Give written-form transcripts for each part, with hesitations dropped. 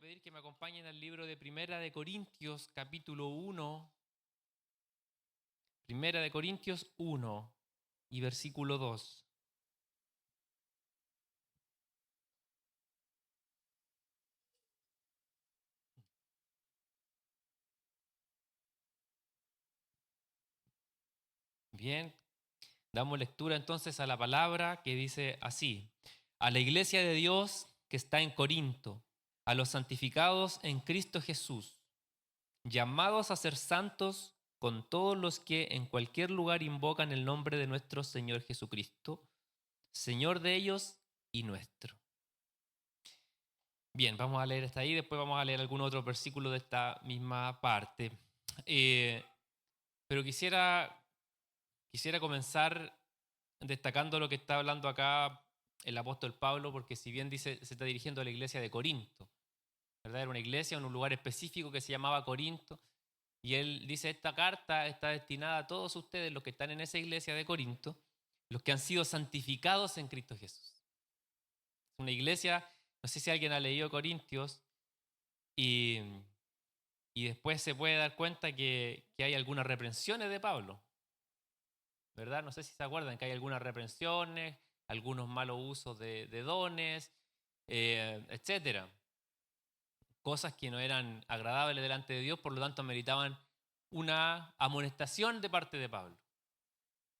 pedir que me acompañen al libro de Primera de Corintios, capítulo 1. Primera de Corintios 1 y versículo 2. Bien, damos lectura entonces a la palabra que dice así: a la iglesia de Dios que está en Corinto, a los santificados en Cristo Jesús, llamados a ser santos con todos los que en cualquier lugar invocan el nombre de nuestro Señor Jesucristo, Señor de ellos y nuestro. Bien, vamos a leer hasta ahí, después vamos a leer algún otro versículo de esta misma parte. Eh, pero quisiera comenzar destacando lo que está hablando acá el apóstol Pablo, porque si bien dice, se está dirigiendo a la iglesia de Corinto, ¿verdad? Era una iglesia en un lugar específico que se llamaba Corinto, y él dice, esta carta está destinada a todos ustedes, los que están en esa iglesia de Corinto, los que han sido santificados en Cristo Jesús. Es una iglesia, no sé si alguien ha leído Corintios, y después se puede dar cuenta que hay algunas reprensiones de Pablo, ¿verdad? No sé si se acuerdan que hay algunas reprensiones, algunos malos usos de dones, etcétera. Cosas que no eran agradables delante de Dios, por lo tanto meritaban una amonestación de parte de Pablo.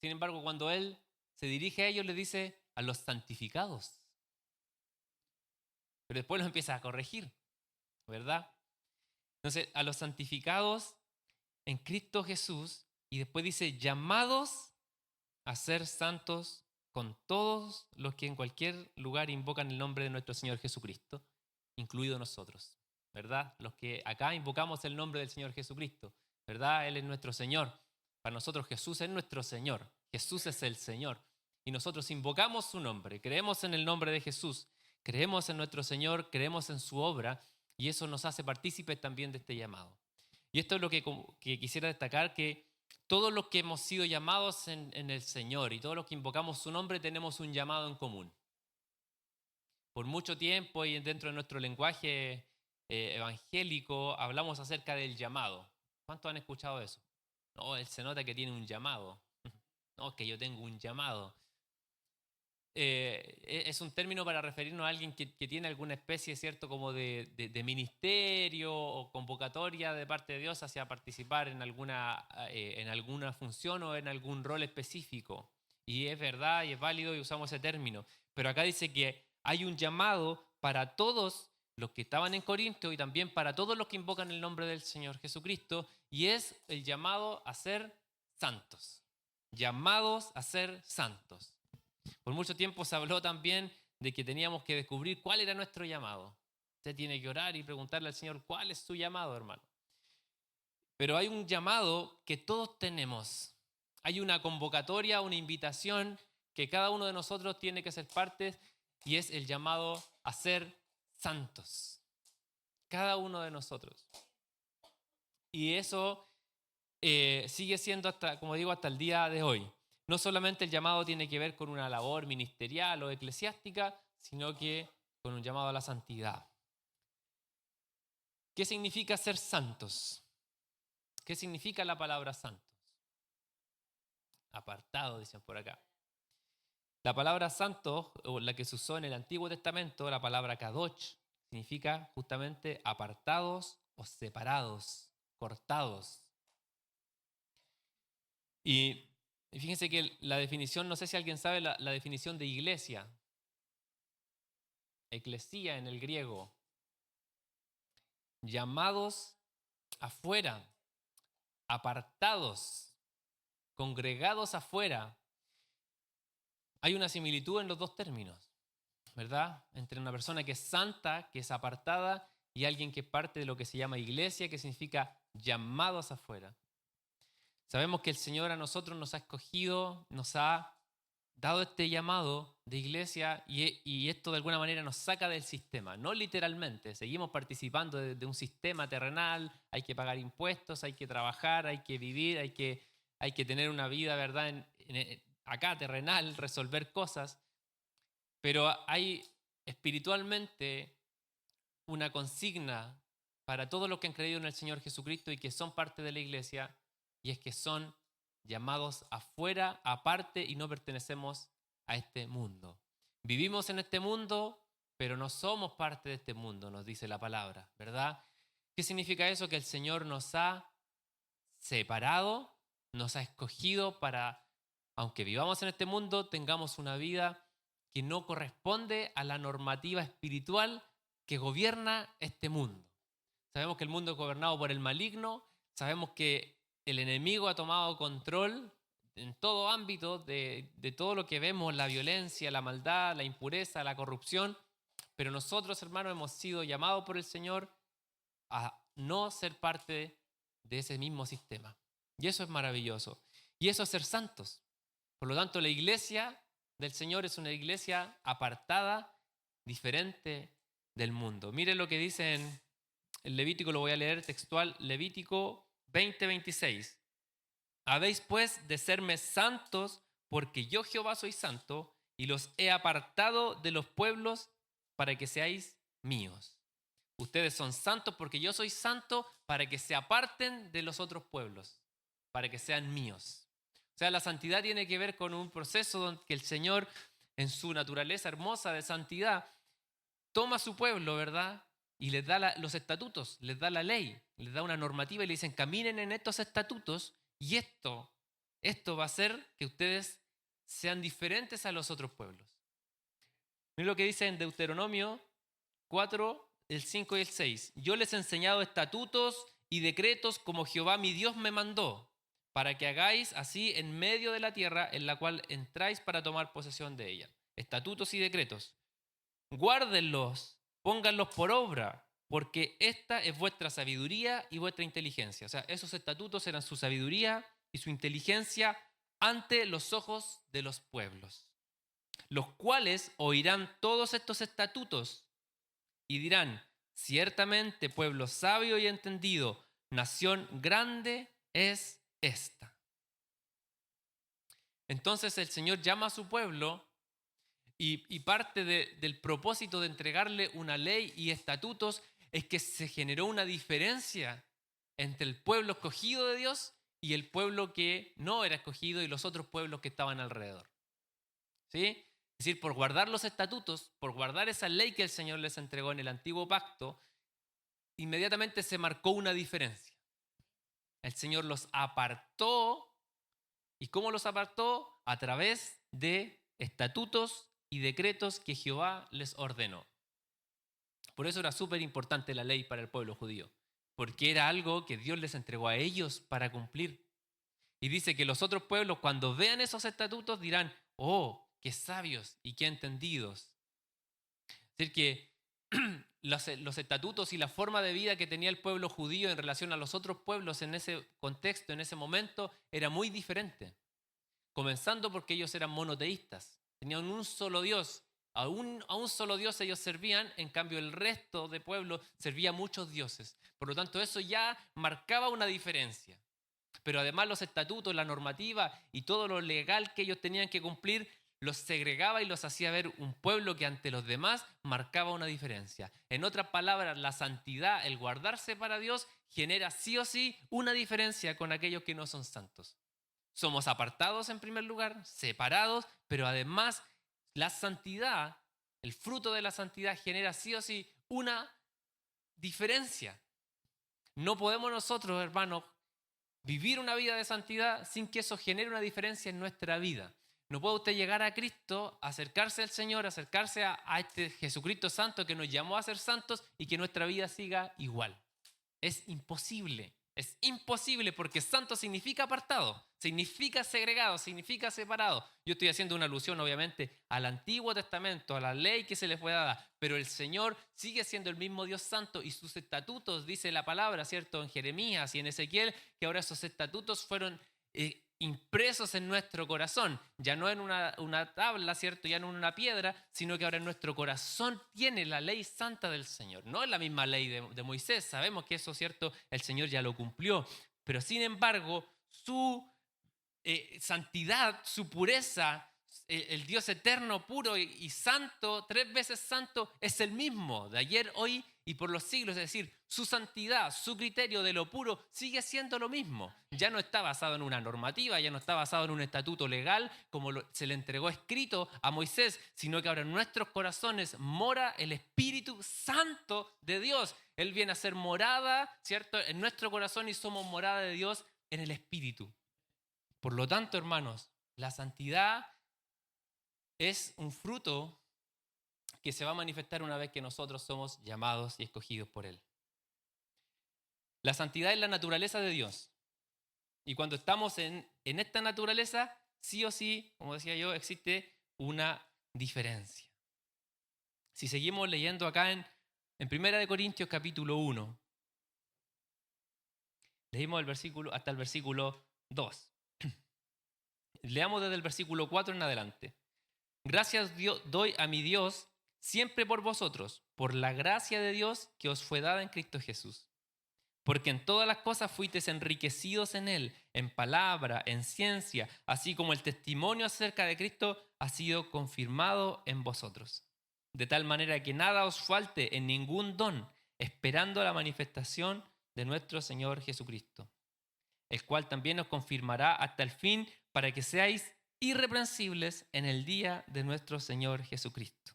Sin embargo, cuando él se dirige a ellos, les dice a los santificados. Pero después los empieza a corregir, ¿verdad? Entonces, a los santificados en Cristo Jesús, y después dice, llamados a ser santos con todos los que en cualquier lugar invocan el nombre de nuestro Señor Jesucristo, incluidos nosotros, ¿verdad? Los que acá invocamos el nombre del Señor Jesucristo, ¿verdad? Él es nuestro Señor. Para nosotros Jesús es nuestro Señor. Jesús es el Señor. Y nosotros invocamos su nombre, creemos en el nombre de Jesús, creemos en nuestro Señor, creemos en su obra, y eso nos hace partícipes también de este llamado. Y esto es lo que quisiera destacar, que todos los que hemos sido llamados en el Señor y todos los que invocamos su nombre tenemos un llamado en común. Por mucho tiempo y dentro de nuestro lenguaje evangélico hablamos acerca del llamado. ¿Cuántos han escuchado eso? No, él se nota que tiene un llamado. No, que yo tengo un llamado. Es un término para referirnos a alguien que tiene alguna especie, ¿cierto?, como de ministerio o convocatoria de parte de Dios hacia participar en alguna función o en algún rol específico. Y es verdad y es válido y usamos ese término. Pero acá dice que hay un llamado para todos los que estaban en Corinto y también para todos los que invocan el nombre del Señor Jesucristo, y es el llamado a ser santos. Llamados a ser santos. Por mucho tiempo se habló también de que teníamos que descubrir cuál era nuestro llamado. Usted tiene que orar y preguntarle al Señor cuál es su llamado, hermano. Pero hay un llamado que todos tenemos. Hay una convocatoria, una invitación que cada uno de nosotros tiene que ser parte, y es el llamado a ser santos. Cada uno de nosotros. Y eso sigue siendo, como digo, hasta el día de hoy. No solamente el llamado tiene que ver con una labor ministerial o eclesiástica, sino que con un llamado a la santidad. ¿Qué significa ser santos? ¿Qué significa la palabra santos? Apartado, dicen por acá. La palabra santo, o la que se usó en el Antiguo Testamento, la palabra kadosh, significa justamente apartados o separados, cortados. Y fíjense que la definición, no sé si alguien sabe la definición de iglesia. Eclesía en el griego. Llamados afuera, apartados, congregados afuera. Hay una similitud en los dos términos, ¿verdad? Entre una persona que es santa, que es apartada, y alguien que es parte de lo que se llama iglesia, que significa llamados afuera. Sabemos que el Señor a nosotros nos ha escogido, nos ha dado este llamado de iglesia, y esto de alguna manera nos saca del sistema, no literalmente, seguimos participando de un sistema terrenal, hay que pagar impuestos, hay que trabajar, hay que vivir, hay que tener una vida, ¿verdad?, acá terrenal, resolver cosas, pero hay espiritualmente una consigna para todos los que han creído en el Señor Jesucristo y que son parte de la iglesia, y es que son llamados afuera, aparte, y no pertenecemos a este mundo. Vivimos en este mundo, pero no somos parte de este mundo, nos dice la palabra, ¿verdad? ¿Qué significa eso? Que el Señor nos ha separado, nos ha escogido para, aunque vivamos en este mundo, tengamos una vida que no corresponde a la normativa espiritual que gobierna este mundo. Sabemos que el mundo es gobernado por el maligno, sabemos que el enemigo ha tomado control en todo ámbito de todo lo que vemos, la violencia, la maldad, la impureza, la corrupción, pero nosotros, hermanos, hemos sido llamados por el Señor a no ser parte de ese mismo sistema. Y eso es maravilloso. Y eso es ser santos. Por lo tanto, la iglesia del Señor es una iglesia apartada, diferente del mundo. Mire lo que dice en el Levítico, lo voy a leer textual, Levítico 20:26. Habéis pues de serme santos, porque yo Jehová soy santo, y los he apartado de los pueblos para que seáis míos. Ustedes son santos porque yo soy santo, para que se aparten de los otros pueblos, para que sean míos. O sea, la santidad tiene que ver con un proceso donde el Señor, en su naturaleza hermosa de santidad, toma a su pueblo, ¿verdad? Y les da los estatutos, les da la ley, les da una normativa y le dicen, caminen en estos estatutos y esto va a hacer que ustedes sean diferentes a los otros pueblos. Miren lo que dice en Deuteronomio 4, el 5 y el 6. Yo les he enseñado estatutos y decretos como Jehová mi Dios me mandó, para que hagáis así en medio de la tierra en la cual entráis para tomar posesión de ella. Estatutos y decretos. Guárdenlos, pónganlos por obra, porque esta es vuestra sabiduría y vuestra inteligencia. O sea, esos estatutos eran su sabiduría y su inteligencia ante los ojos de los pueblos, los cuales oirán todos estos estatutos y dirán, ciertamente pueblo sabio y entendido, nación grande es esta. Entonces el Señor llama a su pueblo y parte del propósito de entregarle una ley y estatutos es que se generó una diferencia entre el pueblo escogido de Dios y el pueblo que no era escogido y los otros pueblos que estaban alrededor. ¿Sí? Es decir, por guardar los estatutos, por guardar esa ley que el Señor les entregó en el antiguo pacto, inmediatamente se marcó una diferencia. El Señor los apartó. ¿Y cómo los apartó? A través de estatutos y decretos que Jehová les ordenó. Por eso era súper importante la ley para el pueblo judío, porque era algo que Dios les entregó a ellos para cumplir. Y dice que los otros pueblos, cuando vean esos estatutos, dirán, oh, qué sabios y qué entendidos. Es decir, que los estatutos y la forma de vida que tenía el pueblo judío en relación a los otros pueblos en ese contexto, en ese momento, era muy diferente. Comenzando porque ellos eran monoteístas, tenían un solo Dios. A un solo Dios ellos servían, en cambio el resto de pueblo servía a muchos dioses. Por lo tanto, eso ya marcaba una diferencia. Pero además los estatutos, la normativa y todo lo legal que ellos tenían que cumplir los segregaba y los hacía ver un pueblo que ante los demás marcaba una diferencia. En otras palabras, la santidad, el guardarse para Dios, genera sí o sí una diferencia con aquellos que no son santos. Somos apartados en primer lugar, separados, pero además la santidad, el fruto de la santidad genera sí o sí una diferencia. No podemos nosotros, hermanos, vivir una vida de santidad sin que eso genere una diferencia en nuestra vida. No puede usted llegar a Cristo, acercarse al Señor, acercarse a este Jesucristo santo que nos llamó a ser santos y que nuestra vida siga igual. Es imposible porque santo significa apartado, significa segregado, significa separado. Yo estoy haciendo una alusión obviamente al Antiguo Testamento, a la ley que se le fue dada, pero el Señor sigue siendo el mismo Dios santo y sus estatutos, dice la palabra, ¿cierto? En Jeremías y en Ezequiel, que ahora esos estatutos fueron impresos en nuestro corazón, ya no en una tabla, ¿cierto? Ya no en una piedra, sino que ahora en nuestro corazón tiene la ley santa del Señor. No es la misma ley de Moisés, sabemos que eso, ¿cierto? El Señor ya lo cumplió, pero sin embargo, su santidad, su pureza, el Dios eterno, puro y santo, 3 veces santo, es el mismo de ayer, hoy y por los siglos, es decir, su santidad, su criterio de lo puro sigue siendo lo mismo. Ya no está basado en una normativa, ya no está basado en un estatuto legal como se le entregó escrito a Moisés, sino que ahora en nuestros corazones mora el Espíritu Santo de Dios. Él viene a ser morada, ¿cierto?, en nuestro corazón y somos morada de Dios en el Espíritu. Por lo tanto, hermanos, la santidad es un fruto que se va a manifestar una vez que nosotros somos llamados y escogidos por Él. La santidad es la naturaleza de Dios. Y cuando estamos en esta naturaleza, sí o sí, como decía yo, existe una diferencia. Si seguimos leyendo acá en 1 Corintios capítulo 1, leímos hasta el versículo 2. Leamos desde el versículo 4 en adelante. Gracias doy a mi Dios siempre por vosotros, por la gracia de Dios que os fue dada en Cristo Jesús. Porque en todas las cosas fuisteis enriquecidos en Él, en palabra, en ciencia, así como el testimonio acerca de Cristo ha sido confirmado en vosotros. De tal manera que nada os falte en ningún don, esperando la manifestación de nuestro Señor Jesucristo, el cual también os confirmará hasta el fin para que seáis irreprensibles en el día de nuestro Señor Jesucristo.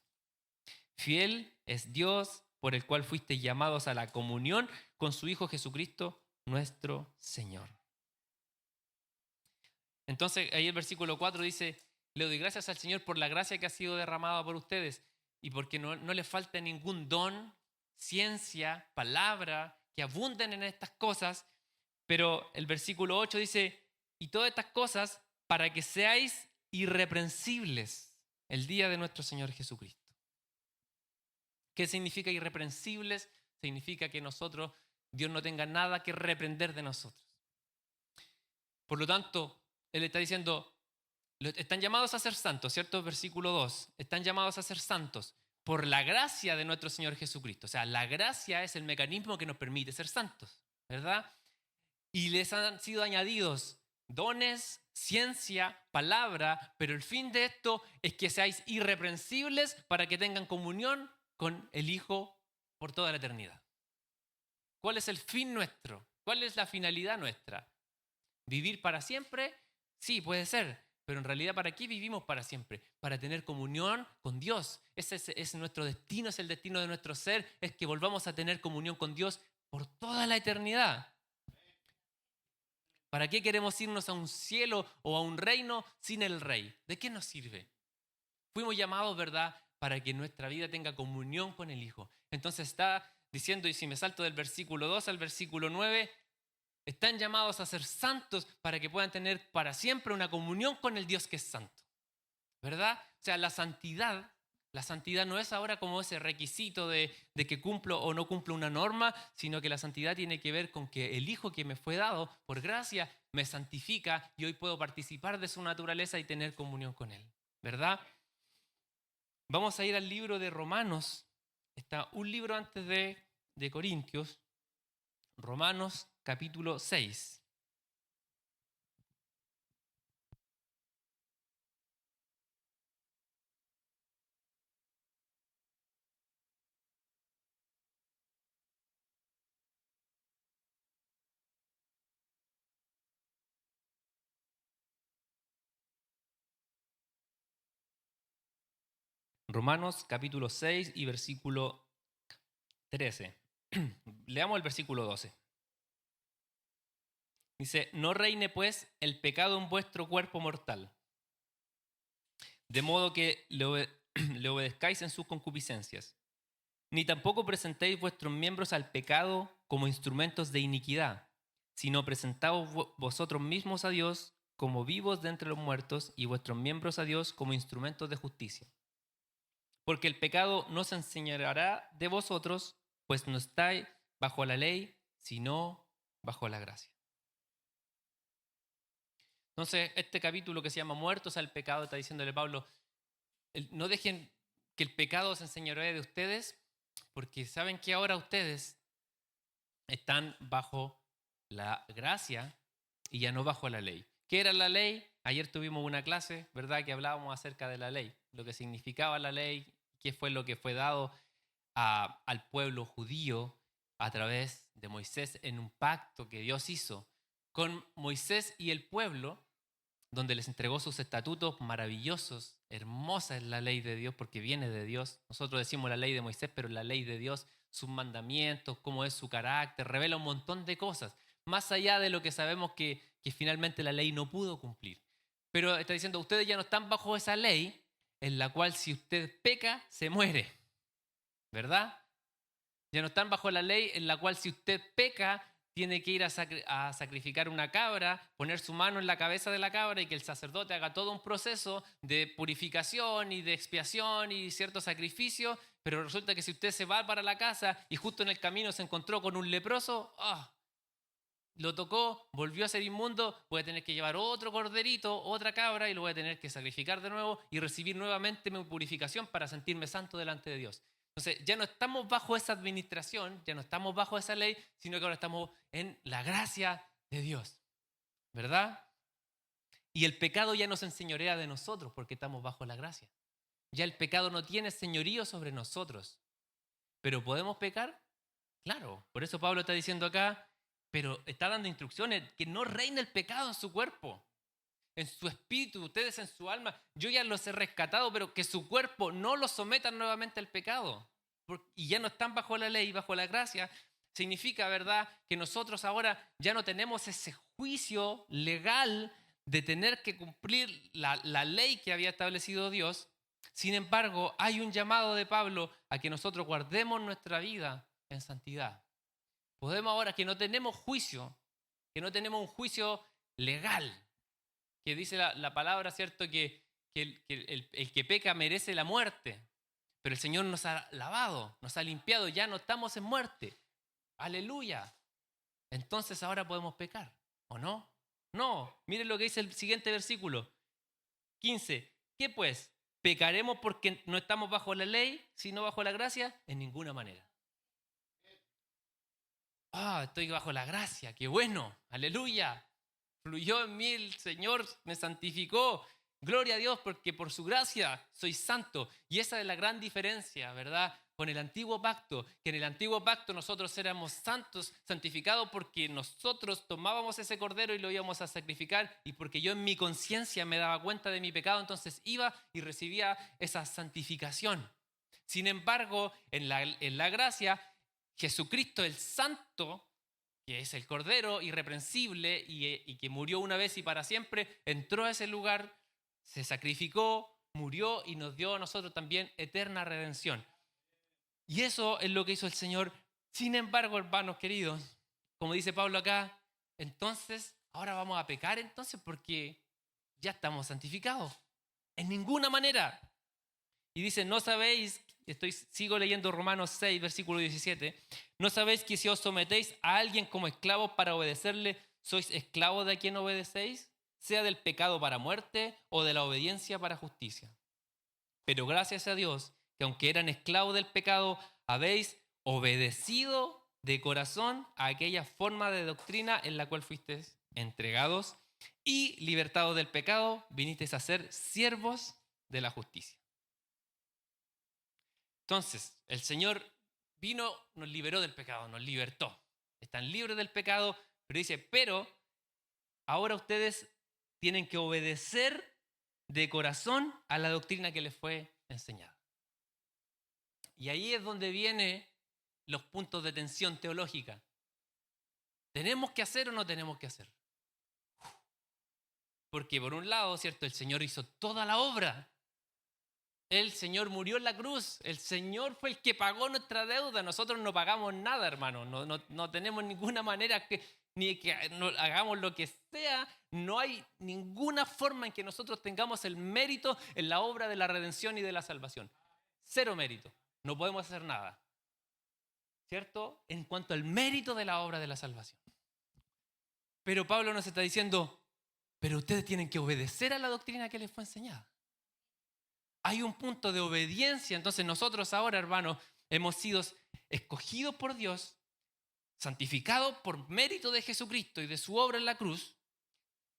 Fiel es Dios, por el cual fuisteis llamados a la comunión con su Hijo Jesucristo, nuestro Señor. Entonces, ahí el versículo 4 dice, le doy gracias al Señor por la gracia que ha sido derramada por ustedes y porque no le falta ningún don, ciencia, palabra, que abunden en estas cosas. Pero el versículo 8 dice, y todas estas cosas para que seáis irreprensibles el día de nuestro Señor Jesucristo. ¿Qué significa irreprensibles? Significa que Dios no tenga nada que reprender de nosotros. Por lo tanto, Él está diciendo, están llamados a ser santos, ¿cierto? Versículo 2, están llamados a ser santos por la gracia de nuestro Señor Jesucristo. O sea, la gracia es el mecanismo que nos permite ser santos, ¿verdad? Y les han sido añadidos dones, ciencia, palabra, pero el fin de esto es que seáis irreprensibles para que tengan comunión con el Hijo por toda la eternidad. ¿Cuál es el fin nuestro? ¿Cuál es la finalidad nuestra? ¿Vivir para siempre? Sí, puede ser, pero en realidad ¿para qué vivimos para siempre? Para tener comunión con Dios. Ese es nuestro destino, es el destino de nuestro ser, es que volvamos a tener comunión con Dios por toda la eternidad. ¿Para qué queremos irnos a un cielo o a un reino sin el Rey? ¿De qué nos sirve? Fuimos llamados, ¿verdad?, para que nuestra vida tenga comunión con el Hijo. Entonces está diciendo, y si me salto del versículo 2 al versículo 9, están llamados a ser santos para que puedan tener para siempre una comunión con el Dios que es santo. ¿Verdad? O sea, la santidad no es ahora como ese requisito de que cumplo o no cumplo una norma, sino que la santidad tiene que ver con que el Hijo que me fue dado por gracia me santifica y hoy puedo participar de su naturaleza y tener comunión con Él. ¿Verdad? Vamos a ir al libro de Romanos. Está un libro antes de Corintios. Romanos capítulo 6. Romanos capítulo 6 y versículo 13. Leamos el versículo 12. Dice, no reine pues el pecado en vuestro cuerpo mortal, de modo que le obedezcáis en sus concupiscencias, ni tampoco presentéis vuestros miembros al pecado como instrumentos de iniquidad, sino presentaos vosotros mismos a Dios como vivos de entre los muertos y vuestros miembros a Dios como instrumentos de justicia. Porque el pecado no se enseñoreará de vosotros, pues no estáis bajo la ley, sino bajo la gracia. Entonces, este capítulo que se llama Muertos al pecado, está diciéndole Pablo, no dejen que el pecado se enseñoree de ustedes, porque saben que ahora ustedes están bajo la gracia y ya no bajo la ley. ¿Qué era la ley? Ayer tuvimos una clase, ¿verdad?, que hablábamos acerca de la ley, lo que significaba la ley, qué fue lo que fue dado al pueblo judío a través de Moisés en un pacto que Dios hizo con Moisés y el pueblo, donde les entregó sus estatutos maravillosos. Hermosa es la ley de Dios porque viene de Dios. Nosotros decimos la ley de Moisés, pero la ley de Dios, sus mandamientos, cómo es su carácter, revela un montón de cosas, más allá de lo que sabemos que finalmente la ley no pudo cumplir. Pero está diciendo, ustedes ya no están bajo esa ley en la cual si usted peca, se muere, ¿verdad? Ya no están bajo la ley en la cual si usted peca, tiene que ir a sacrificar una cabra, poner su mano en la cabeza de la cabra y que el sacerdote haga todo un proceso de purificación y de expiación y cierto sacrificio, pero resulta que si usted se va para la casa y justo en el camino se encontró con un leproso, lo tocó, volvió a ser inmundo, voy a tener que llevar otro corderito, otra cabra y lo voy a tener que sacrificar de nuevo y recibir nuevamente mi purificación para sentirme santo delante de Dios. Entonces ya no estamos bajo esa administración, ya no estamos bajo esa ley, sino que ahora estamos en la gracia de Dios, ¿verdad? Y el pecado ya no se enseñorea de nosotros porque estamos bajo la gracia. Ya el pecado no tiene señorío sobre nosotros. ¿Pero podemos pecar? Claro, por eso Pablo está diciendo acá, pero está dando instrucciones que no reine el pecado en su cuerpo, en su espíritu, ustedes en su alma. Yo ya los he rescatado, pero que su cuerpo no los sometan nuevamente al pecado. Y ya no están bajo la ley, bajo la gracia. Significa, ¿verdad?, que nosotros ahora ya no tenemos ese juicio legal de tener que cumplir la ley que había establecido Dios. Sin embargo, hay un llamado de Pablo a que nosotros guardemos nuestra vida en santidad. Podemos ahora que no tenemos juicio, que no tenemos un juicio legal, que dice la palabra, ¿cierto?, que el que peca merece la muerte, pero el Señor nos ha lavado, nos ha limpiado, ya no estamos en muerte. Aleluya. Entonces ahora podemos pecar, ¿o no? No, miren lo que dice el siguiente versículo, 15. ¿Qué pues? ¿Pecaremos porque no estamos bajo la ley, sino bajo la gracia? En ninguna manera. Estoy bajo la gracia, qué bueno, aleluya. Fluyó en mí el Señor, me santificó. Gloria a Dios porque por su gracia soy santo. Y esa es la gran diferencia, ¿verdad?, con el antiguo pacto, que en el antiguo pacto nosotros éramos santos, santificados porque nosotros tomábamos ese cordero y lo íbamos a sacrificar y porque yo en mi conciencia me daba cuenta de mi pecado, entonces iba y recibía esa santificación. Sin embargo, en la gracia, Jesucristo el santo, que es el Cordero irreprensible y que murió una vez y para siempre, entró a ese lugar, se sacrificó, murió y nos dio a nosotros también eterna redención. Y eso es lo que hizo el Señor. Sin embargo, hermanos queridos, como dice Pablo acá, entonces, ahora vamos a pecar entonces porque ya estamos santificados. En ninguna manera. Y dice, ¿no sabéis? Sigo leyendo Romanos 6, versículo 17. ¿No sabéis que si os sometéis a alguien como esclavos para obedecerle, sois esclavos de a quien obedecéis? Sea del pecado para muerte o de la obediencia para justicia. Pero gracias a Dios, que aunque eran esclavos del pecado, habéis obedecido de corazón a aquella forma de doctrina en la cual fuisteis entregados y libertados del pecado, vinisteis a ser siervos de la justicia. Entonces, el Señor vino, nos liberó del pecado, nos libertó. Están libres del pecado, pero dice, pero ahora ustedes tienen que obedecer de corazón a la doctrina que les fue enseñada. Y ahí es donde vienen los puntos de tensión teológica. ¿Tenemos que hacer o no tenemos que hacer? Porque por un lado, ¿cierto?, el Señor hizo toda la obra. El Señor murió en la cruz. El Señor fue el que pagó nuestra deuda. Nosotros no pagamos nada, hermano. No tenemos ninguna manera ni que hagamos lo que sea. No hay ninguna forma en que nosotros tengamos el mérito en la obra de la redención y de la salvación. Cero mérito. No podemos hacer nada. ¿Cierto? En cuanto al mérito de la obra de la salvación. Pero Pablo nos está diciendo, pero ustedes tienen que obedecer a la doctrina que les fue enseñada. Hay un punto de obediencia. Entonces nosotros ahora, hermanos, hemos sido escogidos por Dios, santificados por mérito de Jesucristo y de su obra en la cruz.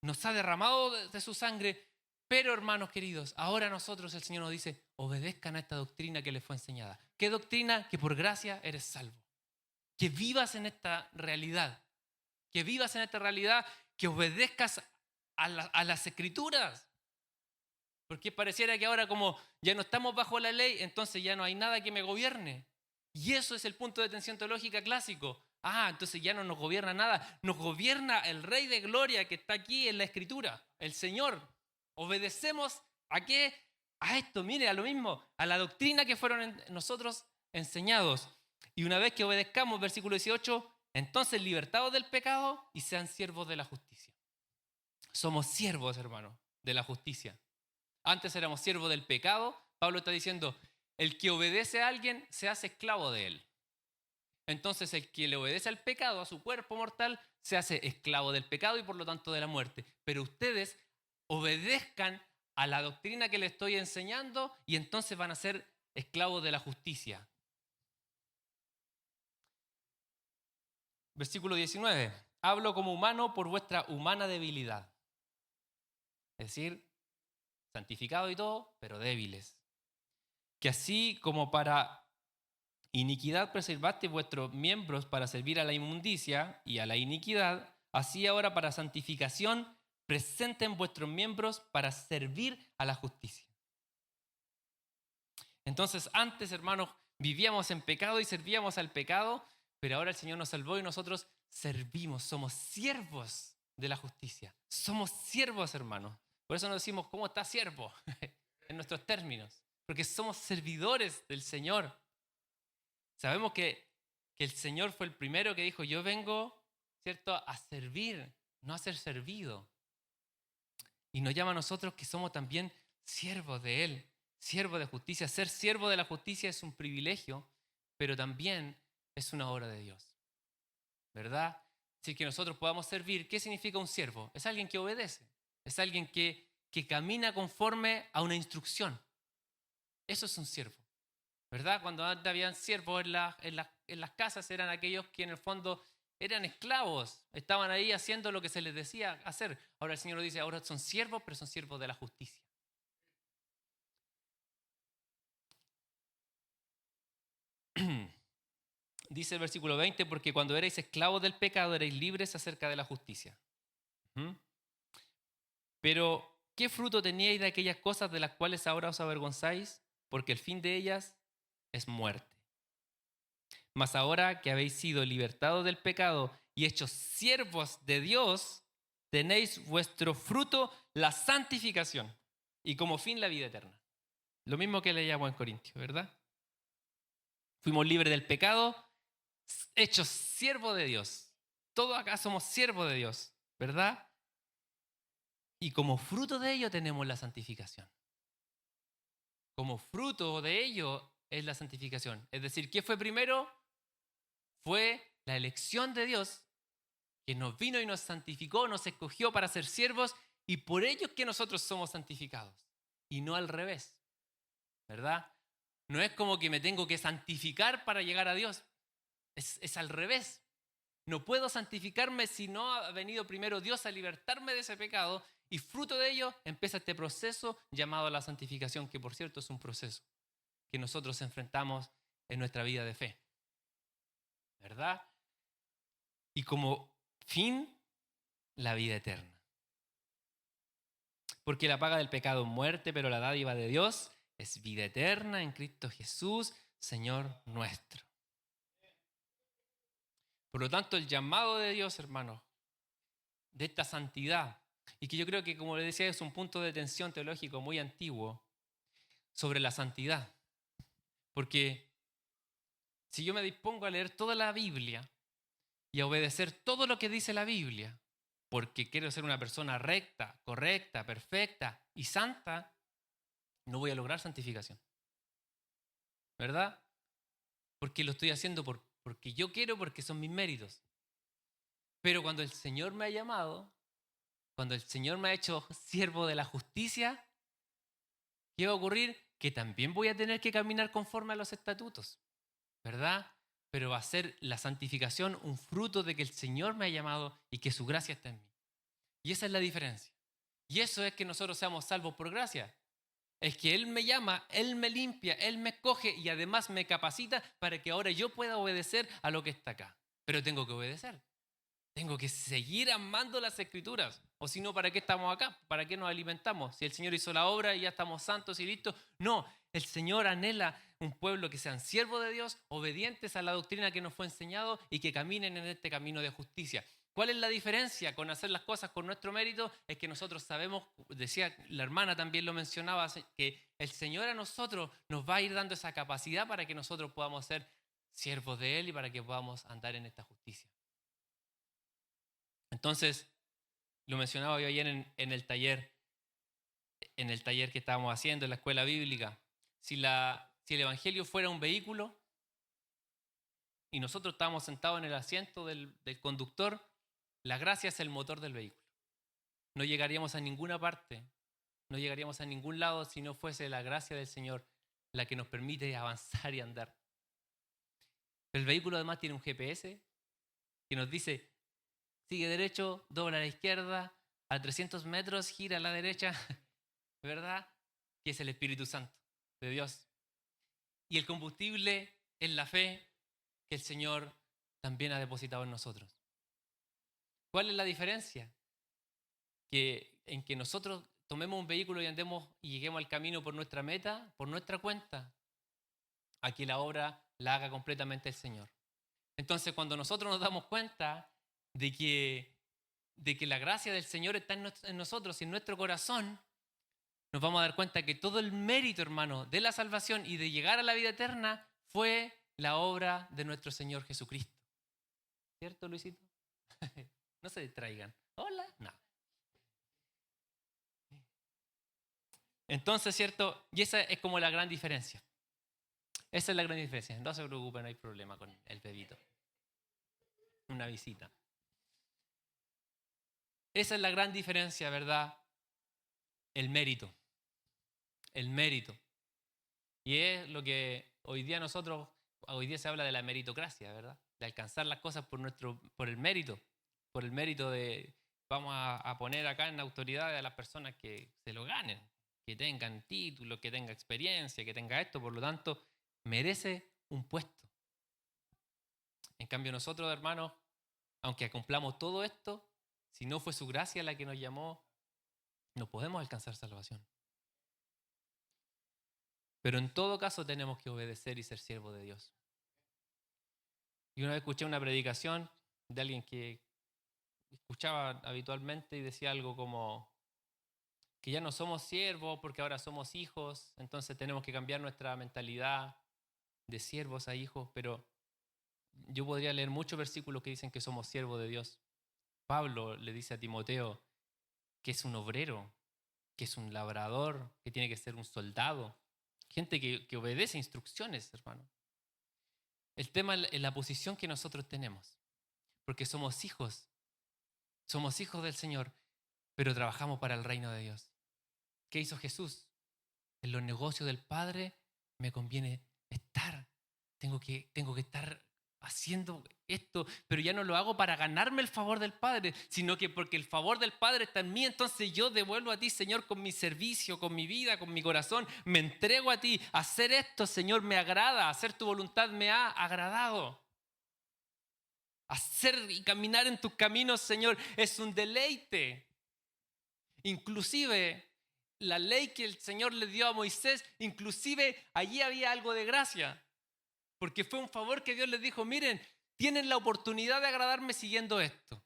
Nos ha derramado de su sangre. Pero, hermanos queridos, ahora nosotros, el Señor nos dice, obedezcan a esta doctrina que les fue enseñada. ¿Qué doctrina? Que por gracia eres salvo. Que vivas en esta realidad. Que vivas en esta realidad, que obedezcas a las escrituras. Porque pareciera que ahora como ya no estamos bajo la ley, entonces ya no hay nada que me gobierne. Y eso es el punto de tensión teológica clásico. Entonces ya no nos gobierna nada. Nos gobierna el Rey de Gloria que está aquí en la Escritura, el Señor. Obedecemos ¿a qué? A esto, mire, a lo mismo, a la doctrina que fueron nosotros enseñados. Y una vez que obedezcamos, versículo 18, entonces libertados del pecado y sean siervos de la justicia. Somos siervos, hermanos, de la justicia. Antes éramos siervos del pecado. Pablo está diciendo, el que obedece a alguien se hace esclavo de él. Entonces el que le obedece al pecado, a su cuerpo mortal, se hace esclavo del pecado y por lo tanto de la muerte. Pero ustedes obedezcan a la doctrina que les estoy enseñando y entonces van a ser esclavos de la justicia. Versículo 19. Hablo como humano por vuestra humana debilidad. Es decir, santificados y todo, pero débiles. Que así como para iniquidad preservaste vuestros miembros para servir a la inmundicia y a la iniquidad, así ahora para santificación presenten vuestros miembros para servir a la justicia. Entonces antes, hermanos, vivíamos en pecado y servíamos al pecado, pero ahora el Señor nos salvó y nosotros servimos, somos siervos de la justicia. Somos siervos, hermanos. Por eso nos decimos, ¿cómo está siervo? En nuestros términos. Porque somos servidores del Señor. Sabemos que el Señor fue el primero que dijo, yo vengo, ¿cierto?, a servir, no a ser servido. Y nos llama a nosotros que somos también siervos de Él, siervos de justicia. Ser siervo de la justicia es un privilegio, pero también es una obra de Dios. ¿Verdad? Si que nosotros podamos servir, ¿qué significa un siervo? Es alguien que obedece, es alguien que camina conforme a una instrucción. Eso es un siervo. ¿Verdad? Cuando antes habían siervos en las casas eran aquellos que en el fondo eran esclavos, estaban ahí haciendo lo que se les decía hacer. Ahora el Señor lo dice, ahora son siervos, pero son siervos de la justicia. Dice el versículo 20, porque cuando erais esclavos del pecado erais libres acerca de la justicia. Pero, ¿qué fruto teníais de aquellas cosas de las cuales ahora os avergonzáis? Porque el fin de ellas es muerte. Mas ahora que habéis sido libertados del pecado y hechos siervos de Dios, tenéis vuestro fruto la santificación y como fin la vida eterna. Lo mismo que leíamos en Corintios, ¿verdad? Fuimos libres del pecado, hechos siervos de Dios. Todos acá somos siervos de Dios, ¿verdad? Y como fruto de ello tenemos la santificación. Como fruto de ello es la santificación. Es decir, ¿qué fue primero? Fue la elección de Dios que nos vino y nos santificó, nos escogió para ser siervos y por ello es que nosotros somos santificados y no al revés, ¿verdad? No es como que me tengo que santificar para llegar a Dios, es al revés. No puedo santificarme si no ha venido primero Dios a libertarme de ese pecado y fruto de ello empieza este proceso llamado la santificación, que por cierto es un proceso que nosotros enfrentamos en nuestra vida de fe. ¿Verdad? Y como fin, la vida eterna. Porque la paga del pecado es muerte, pero la dádiva de Dios es vida eterna en Cristo Jesús, Señor nuestro. Por lo tanto, el llamado de Dios, hermanos, de esta santidad, y que yo creo que, como les decía, es un punto de tensión teológico muy antiguo sobre la santidad. Porque si yo me dispongo a leer toda la Biblia y a obedecer todo lo que dice la Biblia, porque quiero ser una persona recta, correcta, perfecta y santa, no voy a lograr santificación. ¿Verdad? Porque lo estoy haciendo porque yo quiero, porque son mis méritos. Pero cuando el Señor me ha llamado, cuando el Señor me ha hecho siervo de la justicia, ¿qué va a ocurrir? Que también voy a tener que caminar conforme a los estatutos. ¿Verdad? Pero va a ser la santificación un fruto de que el Señor me ha llamado y que su gracia está en mí. Y esa es la diferencia. Y eso es que nosotros seamos salvos por gracia. Es que Él me llama, Él me limpia, Él me escoge y además me capacita para que ahora yo pueda obedecer a lo que está acá. Pero tengo que obedecer. Tengo que seguir amando las Escrituras. O si no, ¿para qué estamos acá? ¿Para qué nos alimentamos? Si el Señor hizo la obra y ya estamos santos y listos. No, el Señor anhela un pueblo que sean siervos de Dios, obedientes a la doctrina que nos fue enseñado y que caminen en este camino de justicia. ¿Cuál es la diferencia con hacer las cosas con nuestro mérito? Es que nosotros sabemos, decía la hermana también lo mencionaba, que el Señor a nosotros nos va a ir dando esa capacidad para que nosotros podamos ser siervos de Él y para que podamos andar en esta justicia. Entonces, lo mencionaba yo ayer en el taller que estábamos haciendo en la escuela bíblica. Si el Evangelio fuera un vehículo y nosotros estábamos sentados en el asiento del conductor, la gracia es el motor del vehículo. No llegaríamos a ninguna parte, no llegaríamos a ningún lado si no fuese la gracia del Señor la que nos permite avanzar y andar. Pero el vehículo además tiene un GPS que nos dice: sigue derecho, dobla a la izquierda, a 300 metros gira a la derecha, ¿verdad? Que es el Espíritu Santo de Dios. Y el combustible es la fe que el Señor también ha depositado en nosotros. ¿Cuál es la diferencia? En que nosotros tomemos un vehículo y andemos y lleguemos al camino por nuestra meta, por nuestra cuenta, a que la obra la haga completamente el Señor. Entonces, cuando nosotros nos damos cuenta de que la gracia del Señor está en nosotros y en nuestro corazón, nos vamos a dar cuenta que todo el mérito, hermano, de la salvación y de llegar a la vida eterna fue la obra de nuestro Señor Jesucristo. ¿Cierto, Luisito? No se distraigan. Hola. No. Entonces, ¿cierto? Y esa es como la gran diferencia. Esa es la gran diferencia. No se preocupen, no hay problema con el bebito. Una visita. Esa es la gran diferencia, ¿verdad? El mérito. El mérito. Y es lo que hoy día se habla de la meritocracia, ¿verdad? De alcanzar las cosas por el mérito de, vamos a poner acá en autoridad a las personas que se lo ganen, que tengan título, que tengan experiencia, que tenga esto, por lo tanto, merece un puesto. En cambio nosotros, hermanos, aunque cumplamos todo esto, si no fue su gracia la que nos llamó, no podemos alcanzar salvación. Pero en todo caso tenemos que obedecer y ser siervos de Dios. Y una vez escuché una predicación de alguien que escuchaba habitualmente y decía algo como que ya no somos siervos porque ahora somos hijos, entonces tenemos que cambiar nuestra mentalidad de siervos a hijos, pero yo podría leer muchos versículos que dicen que somos siervos de Dios. Pablo le dice a Timoteo que es un obrero, que es un labrador, que tiene que ser un soldado, gente que obedece instrucciones, hermano. El tema es la posición que nosotros tenemos, porque somos hijos del Señor, pero trabajamos para el reino de Dios. ¿Qué hizo Jesús? En los negocios del Padre me conviene estar. Tengo que estar haciendo esto, pero ya no lo hago para ganarme el favor del Padre, sino que porque el favor del Padre está en mí, entonces yo devuelvo a ti, Señor, con mi servicio, con mi vida, con mi corazón, me entrego a ti. Hacer esto, Señor, me agrada, hacer tu voluntad me ha agradado. Hacer y caminar en tus caminos, Señor, es un deleite. Inclusive la ley que el Señor le dio a Moisés, inclusive allí había algo de gracia, porque fue un favor que Dios les dijo: miren, tienen la oportunidad de agradarme siguiendo esto.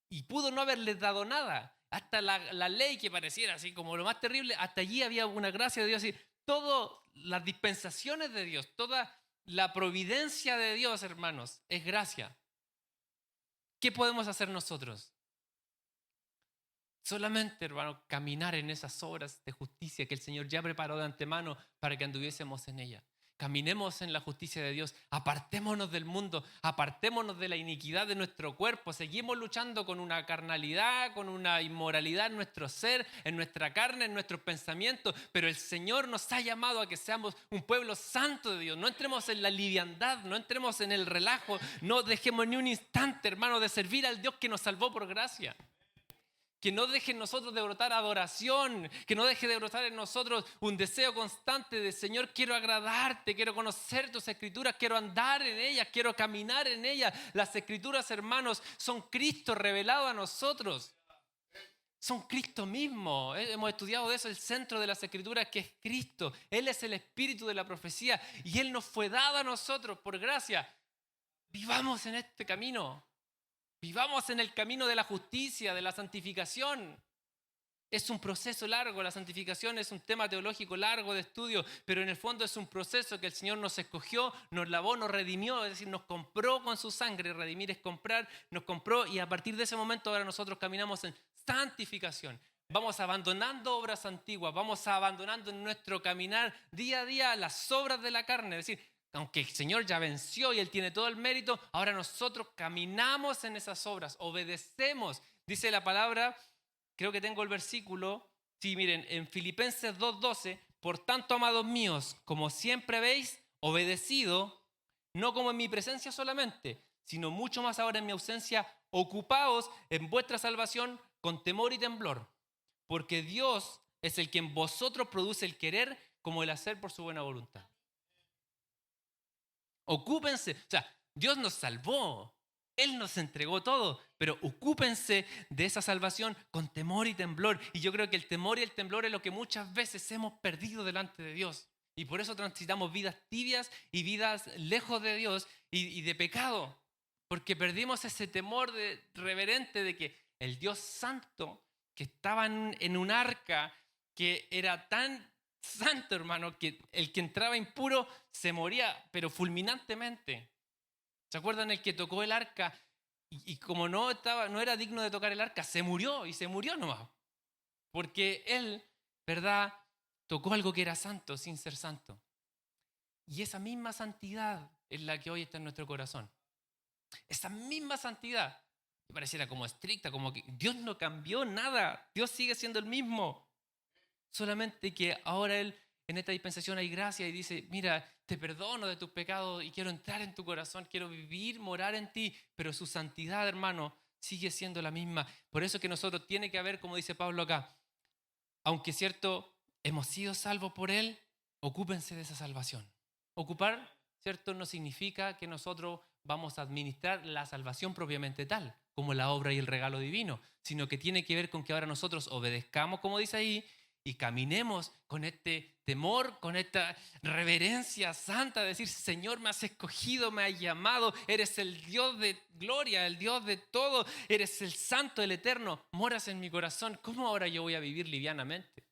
Y pudo no haberles dado nada. Hasta la ley que pareciera así como lo más terrible, hasta allí había una gracia de Dios. Así, todas las dispensaciones de Dios, toda la providencia de Dios, hermanos, es gracia. ¿Qué podemos hacer nosotros? Solamente, hermano, caminar en esas obras de justicia que el Señor ya preparó de antemano para que anduviésemos en ella. Caminemos en la justicia de Dios, apartémonos del mundo, apartémonos de la iniquidad de nuestro cuerpo. Seguimos luchando con una carnalidad, con una inmoralidad en nuestro ser, en nuestra carne, en nuestros pensamientos, pero el Señor nos ha llamado a que seamos un pueblo santo de Dios. No entremos en la liviandad, no entremos en el relajo, no dejemos ni un instante, hermano, de servir al Dios que nos salvó por gracia. Que no deje en nosotros de brotar adoración, que no deje de brotar en nosotros un deseo constante de Señor, quiero agradarte, quiero conocer tus escrituras, quiero andar en ellas, quiero caminar en ellas. Las escrituras, hermanos, son Cristo revelado a nosotros. Son Cristo mismo. Hemos estudiado de eso, el centro de las escrituras que es Cristo. Él es el espíritu de la profecía y Él nos fue dado a nosotros por gracia. Vivamos en este camino. Vivamos en el camino de la justicia, de la santificación. Es un proceso largo, la santificación es un tema teológico largo de estudio, pero en el fondo es un proceso que el Señor nos escogió, nos lavó, nos redimió, es decir, nos compró con su sangre. Redimir es comprar, nos compró y a partir de ese momento ahora nosotros caminamos en santificación. Vamos abandonando obras antiguas, vamos abandonando en nuestro caminar día a día las obras de la carne, es decir, aunque el Señor ya venció y Él tiene todo el mérito, ahora nosotros caminamos en esas obras, obedecemos. Dice la palabra, creo que tengo el versículo, sí, miren, en Filipenses 2:12, por tanto, amados míos, como siempre habéis obedecido, no como en mi presencia solamente, sino mucho más ahora en mi ausencia, ocupaos en vuestra salvación con temor y temblor, porque Dios es el que en vosotros produce el querer como el hacer por su buena voluntad. Ocúpense, o sea, Dios nos salvó, Él nos entregó todo, pero ocúpense de esa salvación con temor y temblor. Y yo creo que el temor y el temblor es lo que muchas veces hemos perdido delante de Dios. Y por eso transitamos vidas tibias y vidas lejos de Dios y de pecado. Porque perdimos ese temor reverente de que el Dios santo que estaba en un arca que era tan santo, hermano, que el que entraba impuro se moría, pero fulminantemente. ¿Se acuerdan el que tocó el arca y como no era digno de tocar el arca, se murió y se murió nomás? Porque él, ¿verdad?, tocó algo que era santo sin ser santo. Y esa misma santidad es la que hoy está en nuestro corazón. Esa misma santidad, que pareciera como estricta, como que Dios no cambió nada, Dios sigue siendo el mismo. Solamente que ahora Él, en esta dispensación hay gracia y dice, mira, te perdono de tus pecados y quiero entrar en tu corazón, quiero vivir, morar en ti, pero su santidad, hermano, sigue siendo la misma. Por eso que nosotros tiene que haber, como dice Pablo acá, aunque cierto, hemos sido salvos por Él, ocúpense de esa salvación. Ocupar, cierto, no significa que nosotros vamos a administrar la salvación propiamente tal, como la obra y el regalo divino, sino que tiene que ver con que ahora nosotros obedezcamos, como dice ahí, y caminemos con este temor, con esta reverencia santa, de decir, Señor, me has escogido, me has llamado, eres el Dios de gloria, el Dios de todo, eres el santo, el eterno, moras en mi corazón. ¿Cómo ahora yo voy a vivir livianamente?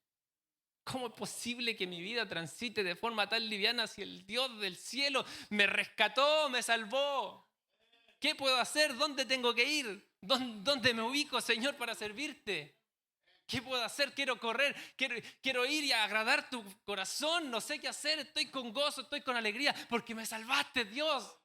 ¿Cómo es posible que mi vida transite de forma tan liviana si el Dios del cielo me rescató, me salvó? ¿Qué puedo hacer? ¿Dónde tengo que ir? ¿Dónde me ubico, Señor, para servirte? ¿Qué puedo hacer? Quiero correr, quiero ir y agradar tu corazón. No sé qué hacer, estoy con gozo, estoy con alegría, porque me salvaste, Dios.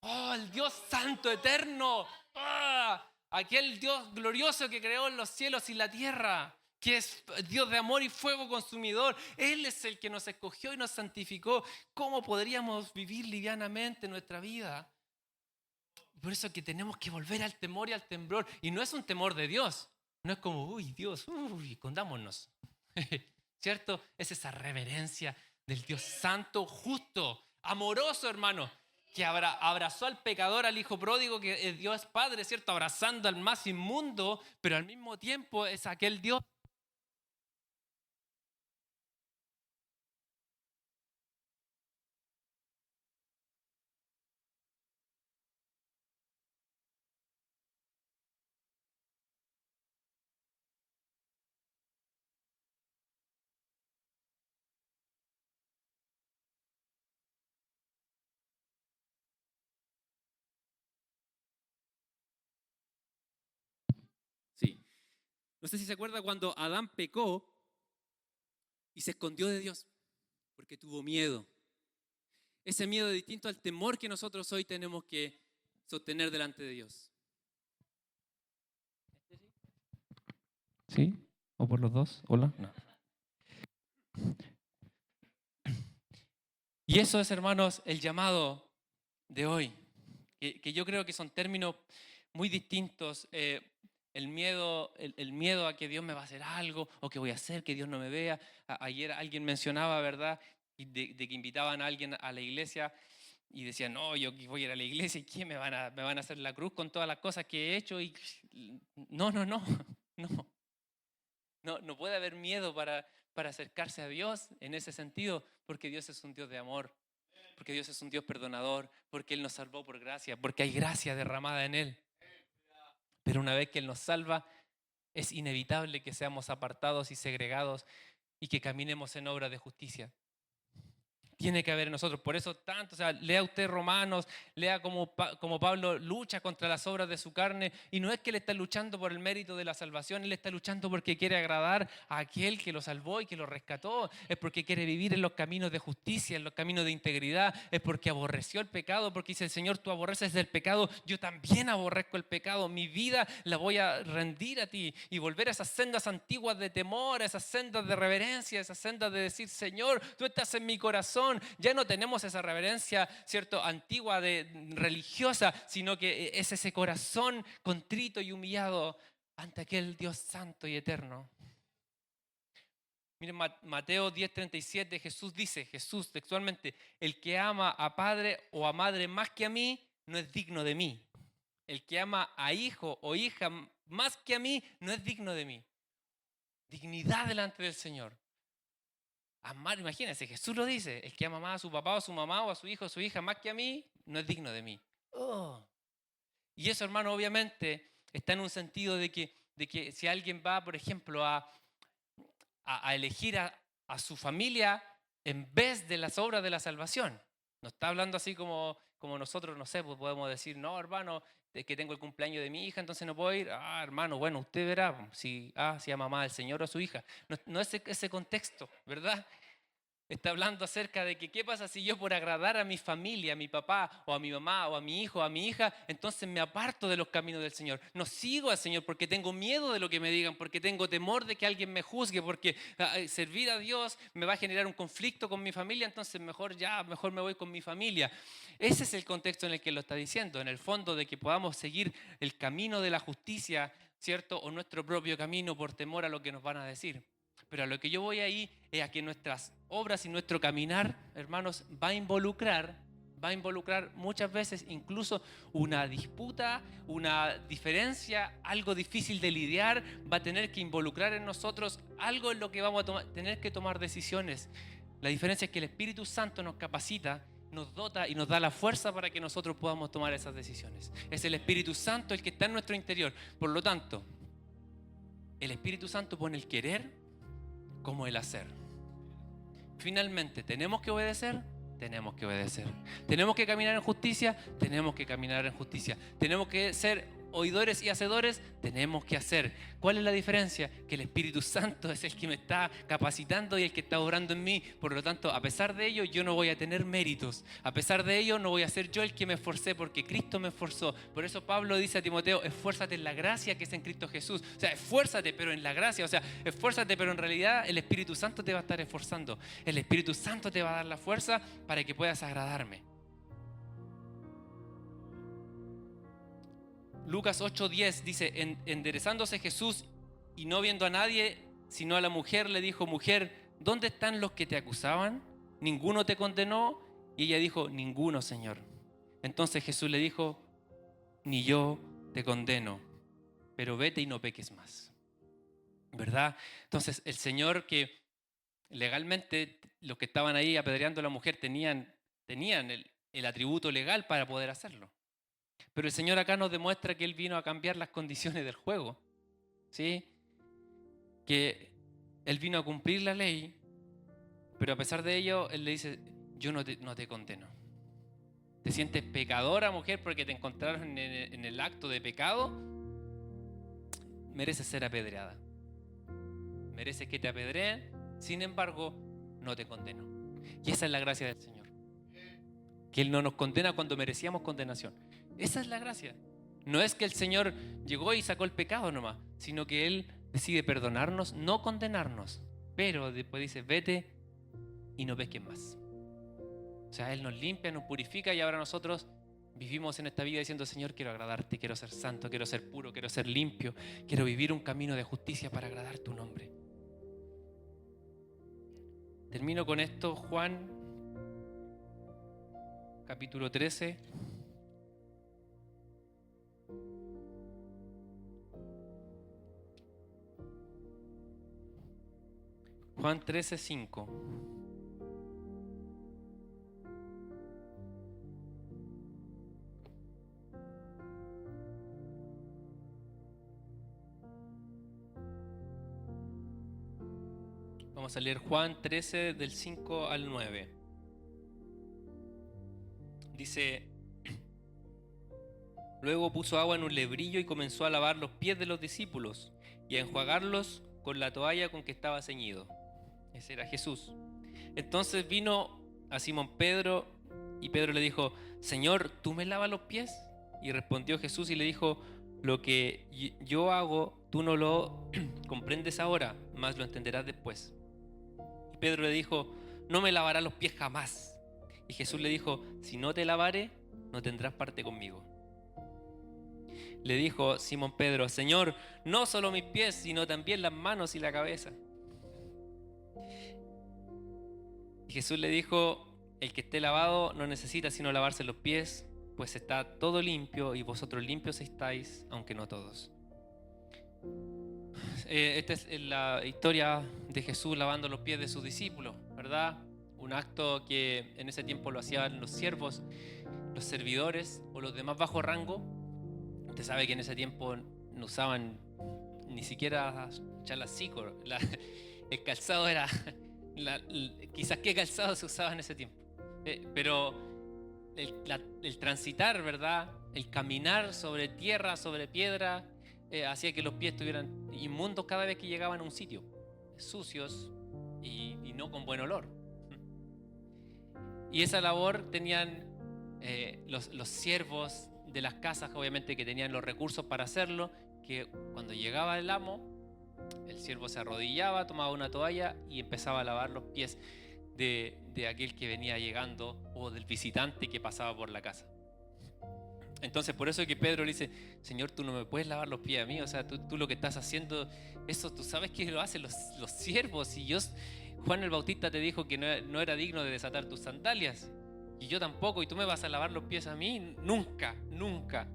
Oh, el Dios santo, eterno. Ah, aquel Dios glorioso que creó los cielos y la tierra, que es Dios de amor y fuego consumidor. Él es el que nos escogió y nos santificó. ¿Cómo podríamos vivir livianamente nuestra vida? Por eso que tenemos que volver al temor y al temblor. Y no es un temor de Dios. No es como, uy, Dios, escondámonos. ¿Cierto? Es esa reverencia del Dios santo, justo, amoroso, hermano, que abrazó al pecador, al hijo pródigo, que es Dios Padre, ¿cierto? Abrazando al más inmundo, pero al mismo tiempo es aquel Dios. Sí. No sé si se acuerda cuando Adán pecó y se escondió de Dios porque tuvo miedo. Ese miedo es distinto al temor que nosotros hoy tenemos que sostener delante de Dios. ¿Sí? ¿O por los dos? Hola. No. Y eso es, hermanos, el llamado de hoy, que yo creo que son términos muy distintos. el miedo a que Dios me va a hacer algo o que voy a hacer, que Dios no me vea. Ayer alguien mencionaba, ¿verdad?, de que invitaban a alguien a la iglesia y decían, no, yo voy a ir a la iglesia y ¿qué me van a hacer la cruz con todas las cosas que he hecho? Y no, no puede haber miedo para acercarse a Dios en ese sentido, porque Dios es un Dios de amor, porque Dios es un Dios perdonador, porque Él nos salvó por gracia, porque hay gracia derramada en Él. Pero una vez que Él nos salva, es inevitable que seamos apartados y segregados y que caminemos en obras de justicia. Tiene que haber en nosotros. Por eso tanto, o sea, lea usted Romanos, lea como Pablo lucha contra las obras de su carne, y no es que él está luchando por el mérito de la salvación, él está luchando porque quiere agradar a aquel que lo salvó y que lo rescató, es porque quiere vivir en los caminos de justicia, en los caminos de integridad, es porque aborreció el pecado, porque dice el Señor, tú aborreces el pecado, yo también aborrezco el pecado, mi vida la voy a rendir a ti y volver a esas sendas antiguas de temor, a esas sendas de reverencia, esas sendas de decir, Señor, tú estás en mi corazón. Ya no tenemos esa reverencia, ¿cierto?, antigua, religiosa, sino que es ese corazón contrito y humillado ante aquel Dios santo y eterno. Miren, Mateo 10:37, Jesús textualmente, el que ama a padre o a madre más que a mí, no es digno de mí. El que ama a hijo o hija más que a mí, no es digno de mí. Dignidad delante del Señor. Amar, imagínense, Jesús lo dice, el que ama más a su papá o a su mamá o a su hijo o a su hija más que a mí, no es digno de mí. Oh. Y eso, hermano, obviamente está en un sentido de que si alguien va, por ejemplo, a elegir a su familia en vez de las obras de la salvación. No está hablando así como nosotros, no sé, pues podemos decir, no, hermano, es que tengo el cumpleaños de mi hija, entonces no puedo ir. Ah, hermano, bueno, usted verá si ama más al Señor o a su hija. No es ese contexto, ¿verdad? Está hablando acerca de que qué pasa si yo por agradar a mi familia, a mi papá o a mi mamá o a mi hijo o a mi hija, entonces me aparto de los caminos del Señor. No sigo al Señor porque tengo miedo de lo que me digan, porque tengo temor de que alguien me juzgue, porque servir a Dios me va a generar un conflicto con mi familia, entonces mejor me voy con mi familia. Ese es el contexto en el que lo está diciendo, en el fondo de que podamos seguir el camino de la justicia, ¿cierto? O nuestro propio camino por temor a lo que nos van a decir. Pero a lo que yo voy ahí es a que nuestras obras y nuestro caminar, hermanos, va a involucrar muchas veces incluso una disputa, una diferencia, algo difícil de lidiar, va a tener que involucrar en nosotros algo en lo que vamos a tener que tomar decisiones. La diferencia es que el Espíritu Santo nos capacita, nos dota y nos da la fuerza para que nosotros podamos tomar esas decisiones. Es el Espíritu Santo el que está en nuestro interior. Por lo tanto, el Espíritu Santo pone el querer como el hacer. Finalmente, ¿tenemos que obedecer? Tenemos que obedecer. ¿Tenemos que caminar en justicia? Tenemos que caminar en justicia. ¿Tenemos que ser oidores y hacedores? Tenemos que hacer. ¿Cuál es la diferencia? Que el Espíritu Santo es el que me está capacitando y el que está obrando en mí. Por lo tanto, a pesar de ello, yo no voy a tener méritos. A pesar de ello, no voy a ser yo el que me esforcé, porque Cristo me esforzó. Por eso Pablo dice a Timoteo, esfuérzate en la gracia que es en Cristo Jesús. O sea, esfuérzate, pero en la gracia. O sea, esfuérzate, pero en realidad el Espíritu Santo te va a estar esforzando. El Espíritu Santo te va a dar la fuerza para que puedas agradarme. Lucas 8:10 dice, enderezándose Jesús y no viendo a nadie, sino a la mujer, le dijo, mujer, ¿dónde están los que te acusaban? ¿Ninguno te condenó? Y ella dijo, ninguno, Señor. Entonces Jesús le dijo, ni yo te condeno, pero vete y no peques más. ¿Verdad? Entonces el Señor, que legalmente los que estaban ahí apedreando a la mujer tenían el atributo legal para poder hacerlo. Pero el Señor acá nos demuestra que Él vino a cambiar las condiciones del juego, ¿sí? Que Él vino a cumplir la ley, pero a pesar de ello, Él le dice, yo no te condeno. ¿Te sientes pecadora, mujer, porque te encontraron en el acto de pecado? Mereces ser apedreada. Mereces que te apedreen, sin embargo, no te condeno. Y esa es la gracia del Señor. Que Él no nos condena cuando merecíamos condenación. Esa es la gracia. No es que el Señor llegó y sacó el pecado nomás, sino que Él decide perdonarnos, no condenarnos. Pero después dice, vete y no peques más. O sea, Él nos limpia, nos purifica y ahora nosotros Vivimos en esta vida diciendo, Señor, quiero agradarte, quiero ser santo, quiero ser puro, quiero ser limpio, quiero vivir un camino de justicia para agradar tu nombre. Termino con esto, Juan, capítulo 13. Juan 13, 5. Vamos a leer Juan 13 del 5 al 9. Dice, luego puso agua en un lebrillo y comenzó a lavar los pies de los discípulos y a enjuagarlos con la toalla con que estaba ceñido. Ese era Jesús. Entonces vino a Simón Pedro y Pedro le dijo, Señor, ¿tú me lavas los pies? Y respondió Jesús y le dijo, lo que yo hago, tú no lo comprendes ahora, mas lo entenderás después. Y Pedro le dijo, no me lavarás los pies jamás. Y Jesús le dijo, si no te lavare, no tendrás parte conmigo. Le dijo Simón Pedro, Señor, no solo mis pies, sino también las manos y la cabeza. Y Jesús le dijo, el que esté lavado no necesita sino lavarse los pies, pues está todo limpio y vosotros limpios estáis, aunque no todos. Esta es la historia de Jesús lavando los pies de sus discípulos, ¿verdad? Un acto que en ese tiempo lo hacían los siervos, los servidores o los de más bajo rango. Usted sabe que en ese tiempo no usaban ni siquiera chalacicos. El calzado era... quizás qué calzado se usaba en ese tiempo. Pero el transitar, ¿verdad? El caminar sobre tierra, sobre piedra, hacía que los pies estuvieran inmundos cada vez que llegaban a un sitio. Sucios y no con buen olor. Y esa labor tenían los siervos de las casas, obviamente, que tenían los recursos para hacerlo, que cuando llegaba el amo, el siervo se arrodillaba, tomaba una toalla y empezaba a lavar los pies de aquel que venía llegando o del visitante que pasaba por la casa. Entonces, por eso es que Pedro le dice, Señor, tú no me puedes lavar los pies a mí, o sea, tú lo que estás haciendo, eso tú sabes que lo hacen los siervos, y Juan el Bautista te dijo que no era digno de desatar tus sandalias, y yo tampoco, y tú me vas a lavar los pies a mí, nunca, nunca.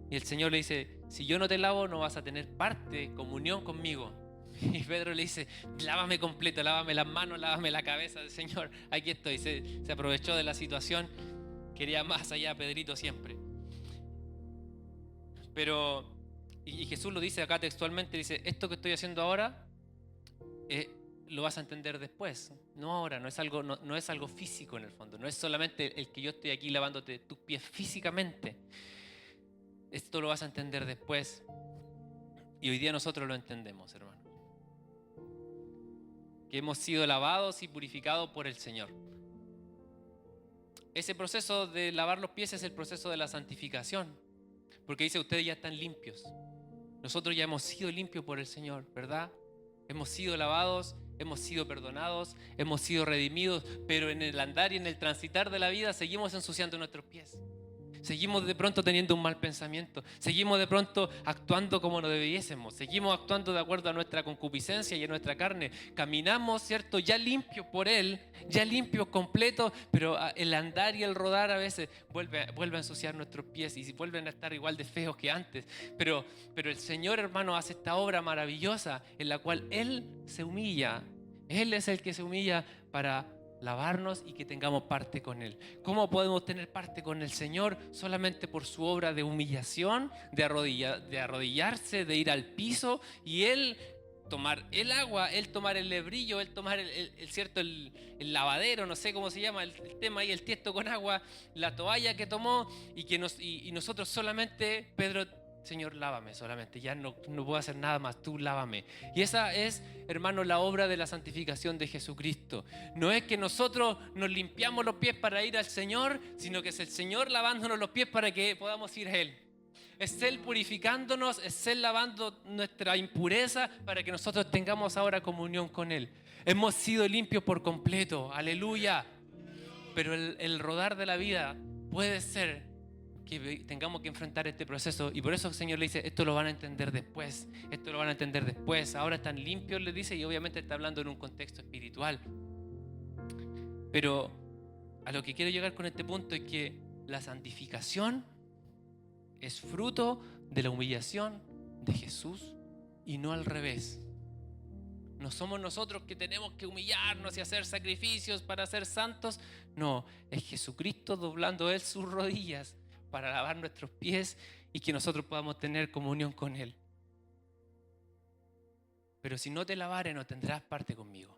Y el Señor le dice, si yo no te lavo, no vas a tener parte, comunión conmigo. Y Pedro le dice, lávame completo, lávame las manos, lávame la cabeza. Señor, aquí estoy. Se aprovechó de la situación, quería más allá, Pedrito siempre. Pero, y Jesús lo dice acá textualmente, dice, esto que estoy haciendo ahora, lo vas a entender después, no ahora, no es algo físico en el fondo, no es solamente el que yo estoy aquí lavándote tus pies físicamente, esto lo vas a entender después, y hoy día nosotros lo entendemos, hermano, que hemos sido lavados y purificados por el Señor. Ese proceso de lavar los pies es el proceso de la santificación, porque dice, ustedes ya están limpios, nosotros ya hemos sido limpios por el Señor, ¿verdad? Hemos sido lavados, hemos sido perdonados, hemos sido redimidos, pero en el andar y en el transitar de la vida seguimos ensuciando nuestros pies. Seguimos de pronto teniendo un mal pensamiento, seguimos de pronto actuando como no debiésemos, seguimos actuando de acuerdo a nuestra concupiscencia y a nuestra carne. Caminamos, ¿cierto? Ya limpios por Él, ya limpios, completos, pero el andar y el rodar a veces vuelve a ensuciar nuestros pies y vuelven a estar igual de feos que antes. Pero el Señor, hermano, hace esta obra maravillosa en la cual Él se humilla. Él es el que se humilla para lavarnos y que tengamos parte con Él. ¿Cómo podemos tener parte con el Señor? Solamente por su obra de humillación, de arrodillarse, de ir al piso y Él tomar el agua, Él tomar el lebrillo, Él tomar el lavadero, no sé cómo se llama el tema ahí, el tiesto con agua, la toalla que tomó y nosotros solamente, Pedro, Señor, lávame solamente, ya no puedo hacer nada más, tú lávame. Y esa es, hermano, la obra de la santificación de Jesucristo. No es que nosotros nos limpiamos los pies para ir al Señor, sino que es el Señor lavándonos los pies para que podamos ir a Él. Es Él purificándonos, es Él lavando nuestra impureza para que nosotros tengamos ahora comunión con Él. Hemos sido limpios por completo, aleluya. Pero el rodar de la vida puede ser tengamos que enfrentar este proceso. Y por eso el Señor le dice, esto lo van a entender después, esto lo van a entender después. Ahora están limpios, le dice, y obviamente está hablando en un contexto espiritual. Pero a lo que quiero llegar con este punto es que la santificación es fruto de la humillación de Jesús y no al revés. No somos nosotros que tenemos que humillarnos y hacer sacrificios para ser santos. No, es Jesucristo doblando Él sus rodillas para lavar nuestros pies y que nosotros podamos tener comunión con Él. Pero si no te lavare, no tendrás parte conmigo.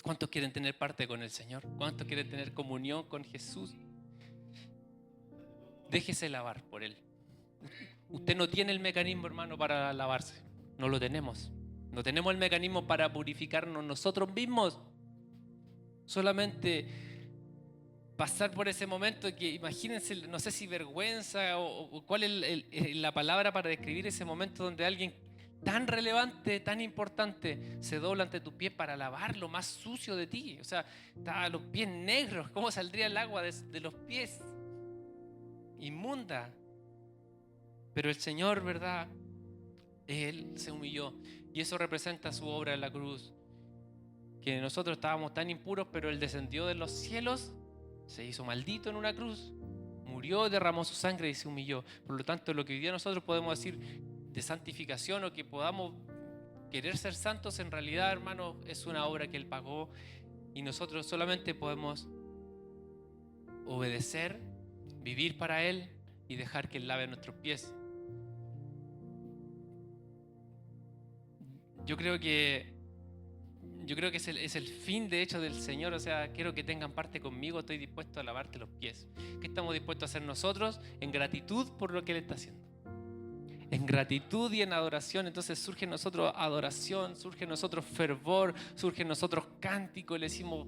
¿Cuántos quieren tener parte con el Señor? ¿Cuántos quieren tener comunión con Jesús? Déjese lavar por Él. Usted no tiene el mecanismo, hermano, para lavarse. No lo tenemos. No tenemos el mecanismo para purificarnos nosotros mismos. Solamente pasar por ese momento que, imagínense, no sé si vergüenza o cuál es la palabra para describir ese momento donde alguien tan relevante, tan importante, se dobla ante tus pies para lavar lo más sucio de ti. O sea, estaban los pies negros. ¿Cómo saldría el agua de los pies? Inmunda. Pero el Señor, ¿verdad? Él se humilló. Y eso representa su obra en la cruz. Que nosotros estábamos tan impuros, pero Él descendió de los cielos, se hizo maldito en una cruz, murió, derramó su sangre y se humilló. Por lo tanto, lo que hoy día nosotros podemos decir de santificación o que podamos querer ser santos, en realidad, hermano, es una obra que Él pagó y nosotros solamente podemos obedecer, vivir para Él y dejar que Él lave nuestros pies. Yo creo que es el fin, de hecho, del Señor. O sea, quiero que tengan parte conmigo, estoy dispuesto a lavarte los pies. ¿Qué estamos dispuestos a hacer nosotros? En gratitud por lo que Él está haciendo. En gratitud y en adoración. Entonces surge en nosotros adoración, surge en nosotros fervor, surge en nosotros cántico.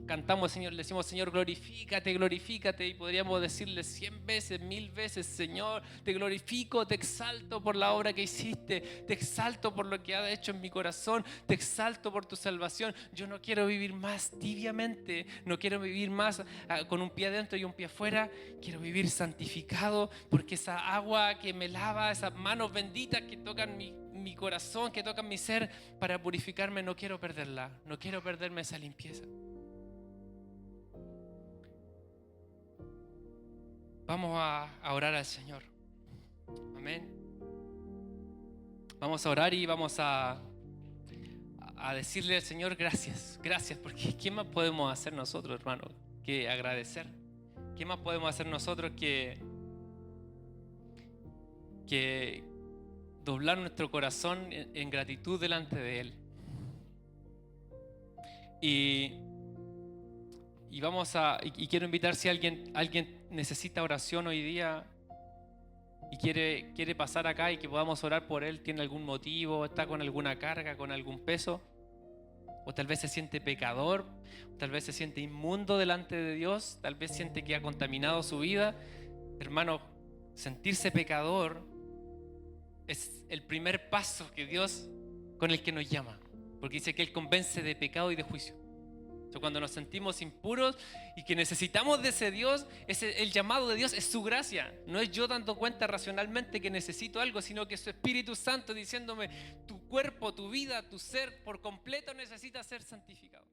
Cantamos al Señor, le decimos, Señor, glorifícate, glorifícate. Y podríamos decirle 100 veces, 1000 veces, Señor, te glorifico, te exalto por la obra que hiciste, te exalto por lo que has hecho en mi corazón, te exalto por tu salvación. Yo no quiero vivir más tibiamente, no quiero vivir más con un pie adentro y un pie afuera. Quiero vivir santificado, porque esa agua que me lava, esas manos benditas que tocan mi corazón, que tocan mi ser para purificarme, no quiero perderla, no quiero perderme esa limpieza. Vamos a orar al Señor. Amén. Vamos a orar y vamos a decirle al Señor gracias, gracias, porque ¿qué más podemos hacer nosotros, hermano, que agradecer? ¿Qué más podemos hacer nosotros que doblar nuestro corazón en gratitud delante de Él? Y quiero invitar, si alguien necesita oración hoy día y quiere pasar acá y que podamos orar por él, tiene algún motivo, está con alguna carga, con algún peso, o tal vez se siente pecador, o tal vez se siente inmundo delante de Dios, tal vez siente que ha contaminado su vida. Hermano, sentirse pecador es el primer paso que Dios con el que nos llama, porque dice que Él convence de pecado y de juicio. O sea, cuando nos sentimos impuros y que necesitamos de ese Dios, el llamado de Dios es su gracia. No es yo dando cuenta racionalmente que necesito algo, sino que es su Espíritu Santo diciéndome: tu cuerpo, tu vida, tu ser por completo necesita ser santificado.